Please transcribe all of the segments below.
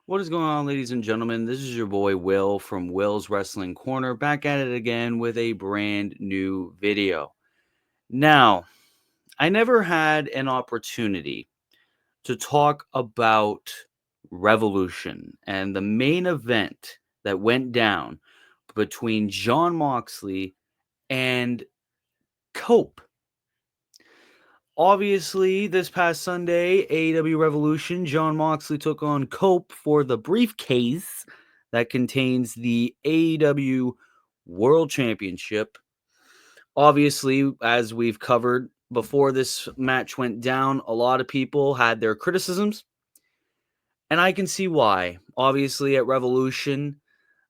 What is going on, ladies and gentlemen? This is your boy Will from Will's Wrestling Corner, back at it again with a brand new video. Now, I never had an opportunity to talk about Revolution and the main event that went down between Jon Moxley and Cope. Obviously, this past Sunday, AEW Revolution, Jon Moxley took on Cope for the briefcase that contains the AEW World Championship. Obviously, as we've covered before this match went down, a lot of people had their criticisms, and I can see why. Obviously, at Revolution,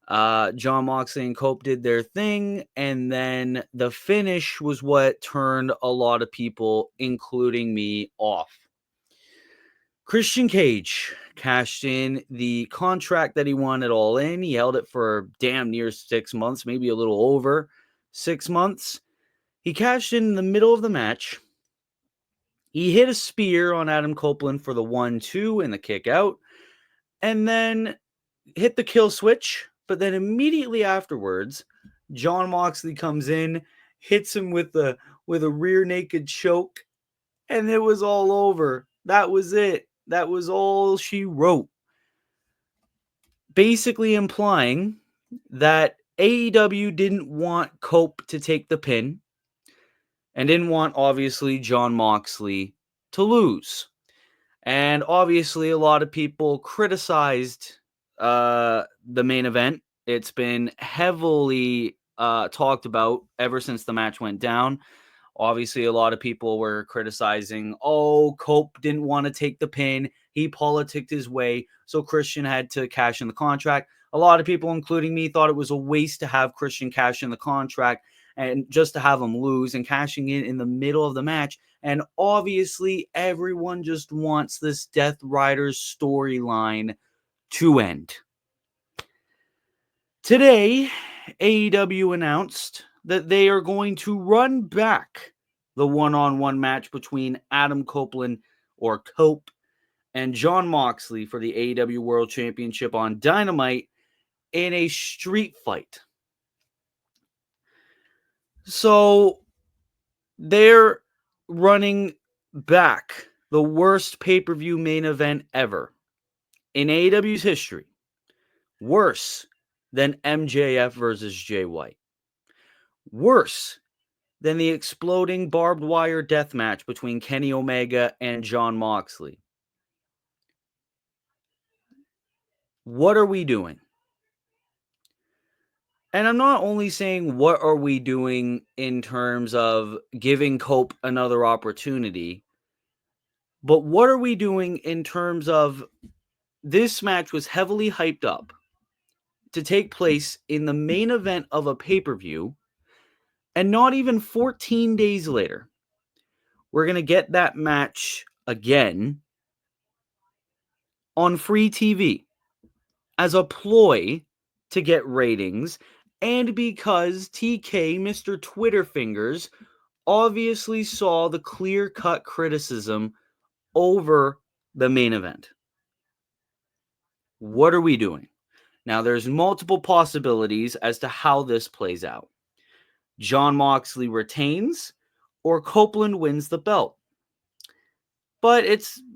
Jon Moxley and Cope did their thing, and then the finish was what turned a lot of people, including me, off. Christian Cage cashed in the contract that he wanted all in. He held it for damn near 6 months, maybe a little over 6 months. He cashed in the middle of the match. He hit a spear on Adam Copeland for the 1-2 and the kick out, and then hit the kill switch. But then immediately afterwards, Jon Moxley comes in, hits him with a rear naked choke, and it was all over. That was it. That was all she wrote. Basically implying that AEW didn't want Cope to take the pin and didn't want, obviously, Jon Moxley to lose. And obviously, a lot of people criticized the main event. It's been heavily talked about ever since the match went down. Obviously, a lot of people were criticizing, Cope didn't want to take the pin. He politicked his way, so Christian had to cash in the contract. A lot of people, including me, thought it was a waste to have Christian cash in the contract and just to have him lose, and cashing in the middle of the match. And obviously, everyone just wants this Death Riders storyline to end. Today, AEW announced that they are going to run back the one-on-one match between Adam Copeland, or Cope, and Jon Moxley for the AEW World Championship on Dynamite in a street fight. So they're running back the worst pay-per-view main event ever in AEW's history. Worse than MJF versus Jay White. Worse than the exploding barbed wire death match between Kenny Omega and Jon Moxley. What are we doing? And I'm not only saying what are we doing in terms of giving Cope another opportunity, but what are we doing in terms of this match was heavily hyped up to take place in the main event of a pay-per-view, and not even 14 days later, we're going to get that match again on free TV as a ploy to get ratings, and because TK, Mr. Twitter Fingers, obviously saw the clear-cut criticism over the main event. What are we doing? Now, there's multiple possibilities as to how this plays out. Jon Moxley retains, or Copeland wins the belt. But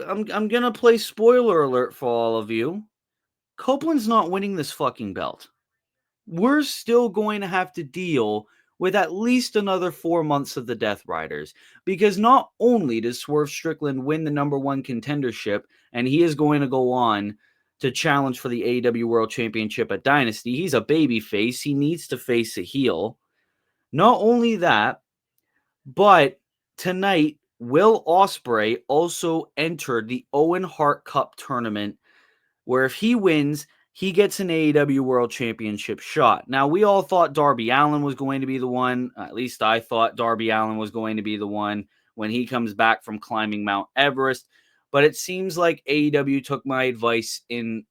I'm going to play spoiler alert for all of you. Copeland's not winning this fucking belt. We're still going to have to deal with at least another 4 months of the Death Riders, because not only does Swerve Strickland win the number one contendership, and he is going to go on to challenge for the AEW World Championship at Dynasty, he's a babyface. He needs to face a heel. Not only that, but tonight, Will Ospreay also entered the Owen Hart Cup tournament, where if he wins, he gets an AEW World Championship shot. Now, we all thought Darby Allin was going to be the one. At least I thought Darby Allin was going to be the one when he comes back from climbing Mount Everest. But it seems like AEW took my advice in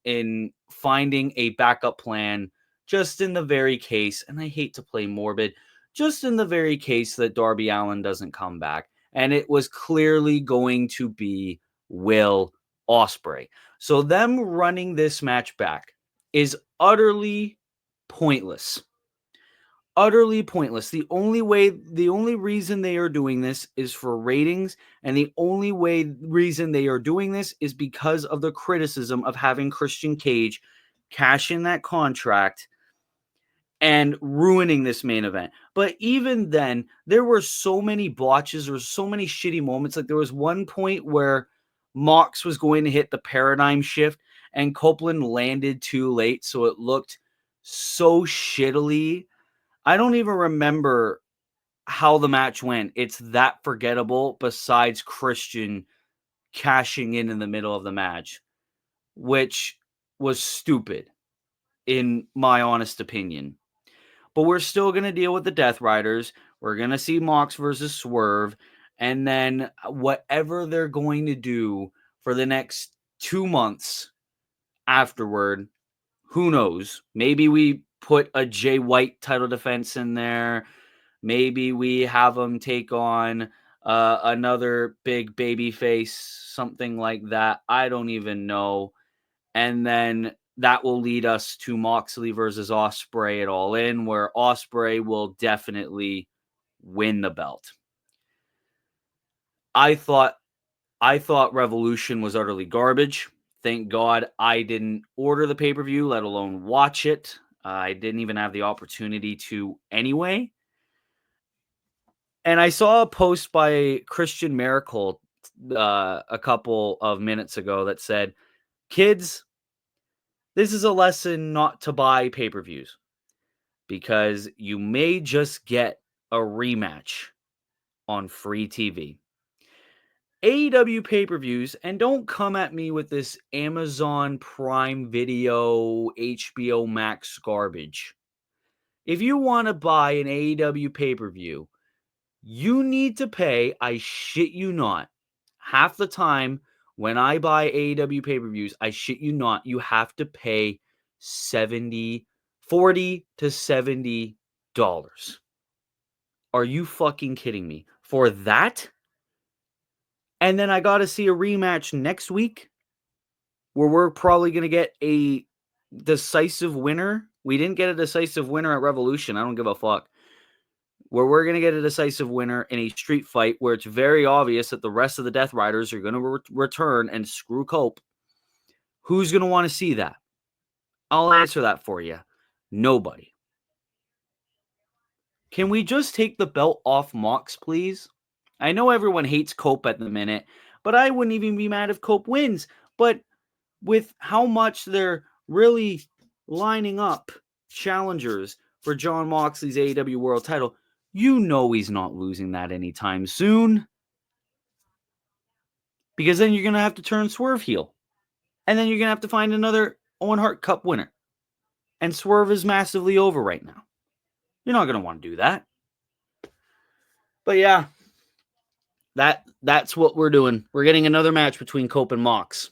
finding a backup plan just in the very case, and I hate to play morbid, just in the very case that Darby Allin doesn't come back. And it was clearly going to be Will Ospreay. So them running this match back is utterly pointless. Utterly pointless. The only reason they are doing this is for ratings, and the only reason they are doing this is because of the criticism of having Christian Cage cash in that contract and ruining this main event. But even then, there were so many botches, there were so many shitty moments. Like there was one point where Mox was going to hit the paradigm shift and Copeland landed too late, so it looked so shittily. I don't even remember how the match went. It's that forgettable, besides Christian cashing in the middle of the match, which was stupid, in my honest opinion. But we're still going to deal with the Death Riders. We're going to see Mox versus Swerve. And then whatever they're going to do for the next 2 months afterward, who knows? Maybe we put a Jay White title defense in there. Maybe we have them take on another big baby face, something like that. I don't even know. And then that will lead us to Moxley versus Ospreay at All In, where Ospreay will definitely win the belt. I thought Revolution was utterly garbage. Thank God I didn't order the pay-per-view, let alone watch it. I didn't even have the opportunity to anyway. And I saw a post by Christian Miracle a couple of minutes ago that said, "Kids, this is a lesson not to buy pay-per-views because you may just get a rematch on free TV." AEW pay-per-views, and don't come at me with this Amazon Prime Video, HBO Max garbage. If you want to buy an AEW pay-per-view, you need to pay, I shit you not. Half the time when I buy AEW pay-per-views, I shit you not, you have to pay $40 to $70. Are you fucking kidding me? For that? And then I got to see a rematch next week where we're probably going to get a decisive winner. We didn't get a decisive winner at Revolution. I don't give a fuck. Where we're going to get a decisive winner in a street fight where it's very obvious that the rest of the Death Riders are going to return and screw Cope. Who's going to want to see that? I'll answer that for you. Nobody. Can we just take the belt off Mox, please? I know everyone hates Cope at the minute, but I wouldn't even be mad if Cope wins. But with how much they're really lining up challengers for Jon Moxley's AEW World title, you know he's not losing that anytime soon. Because then you're going to have to turn Swerve heel. And then you're going to have to find another Owen Hart Cup winner. And Swerve is massively over right now. You're not going to want to do that. But yeah, that's what we're doing. We're getting another match between Cope and Mox.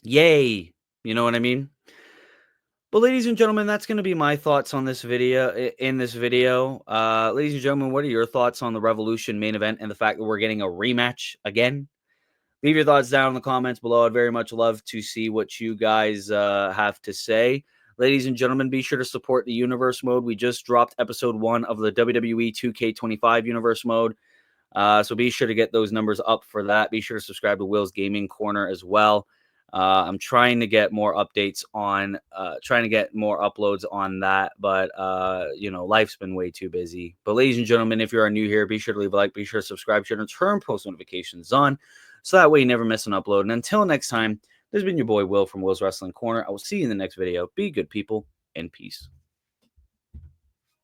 Yay. You know what I mean? But ladies and gentlemen, that's going to be my thoughts on this video. Ladies and gentlemen, what are your thoughts on the Revolution main event and the fact that we're getting a rematch again? Leave your thoughts down in the comments below. I'd very much love to see what you guys have to say. Ladies and gentlemen, be sure to support the Universe Mode. We just dropped episode 1 of the WWE 2K25 Universe Mode. So be sure to get those numbers up for that. Be sure to subscribe to Will's Gaming Corner as well. I'm trying to get more updates on, more uploads on that, but, life's been way too busy. But ladies and gentlemen, if you are new here, be sure to leave a like, be sure to subscribe, be sure to turn post notifications on, so that way you never miss an upload. And until next time, this has been your boy Will from Will's Wrestling Corner. I will see you in the next video. Be good, people, and peace.